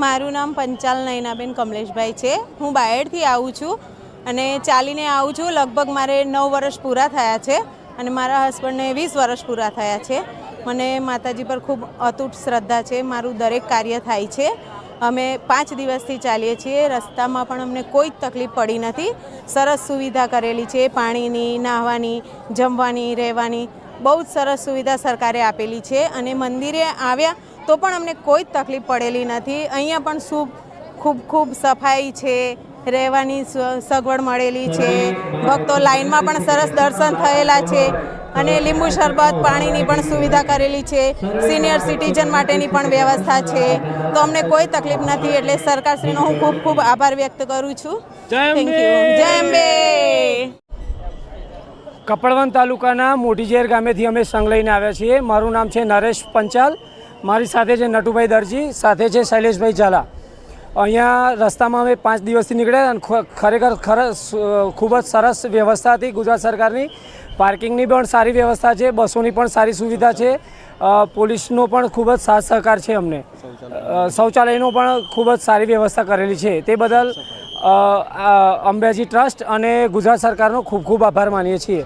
મારું નામ પંચાલ નયનાબેન કમલેશભાઈ છે। હું બાયડથી આવું છું અને ચાલીને આવું છું। લગભગ મારે 9 વર્ષ પૂરા થયા છે અને મારા હસબન્ડને 20 વર્ષ પૂરા થયા છે। મને માતાજી પર ખૂબ અતૂટ શ્રદ્ધા છે। મારું દરેક કાર્ય થાય છે। અમે 5 દિવસથી ચાલીએ છીએ। રસ્તામાં પણ અમને કોઈ તકલીફ પડી નથી। સરસ સુવિધા કરેલી છે, પાણીની, નાહવાની, જમવાની, રહેવાની બહુ જ સરસ સુવિધા સરકારે આપેલી છે અને મંદિરે આવ્યા તો પણ અમને કોઈ તકલીફ પડેલી નથી। અહીંયા પણ ખૂબ સફાઈ છે, રહેવાની સગવડ મળેલી છે। ભક્તો લાઈનમાં પણ સરસ દર્શન થયેલા છે અને લીંબુ શરબત, પાણીની પણ સુવિધા કરેલી છે। સિનિયર સિટીઝન માટેની પણ વ્યવસ્થા છે, તો અમને કોઈ તકલીફ નથી। એટલે સરકારશ્રીનો હું ખૂબ આભાર વ્યક્ત કરું છું। Thank you. જય અંબે। કપડવંત તાલુકાના મોટીઝેર ગામેથી અમે સંઘ લઈને આવ્યા છીએ। મારું નામ છે નરેશ પંચાલ, મારી સાથે છે નટુભાઈ દરજી, સાથે છે શૈલેષભાઈ ઝાલા। અહીંયા રસ્તામાં અમે 5 દિવસથી નીકળ્યા અને ખરેખર ખૂબ જ સરસ વ્યવસ્થા હતી ગુજરાત સરકારની। પાર્કિંગની પણ સારી વ્યવસ્થા છે, બસોની પણ સારી સુવિધા છે, પોલીસનો પણ ખૂબ જ સાથ સહકાર છે અમને। શૌચાલયનો પણ ખૂબ જ સારી વ્યવસ્થા કરેલી છે। તે બદલ અંબાજી ટ્રસ્ટ અને ગુજરાત સરકારનો ખૂબ આભાર માનીએ છીએ।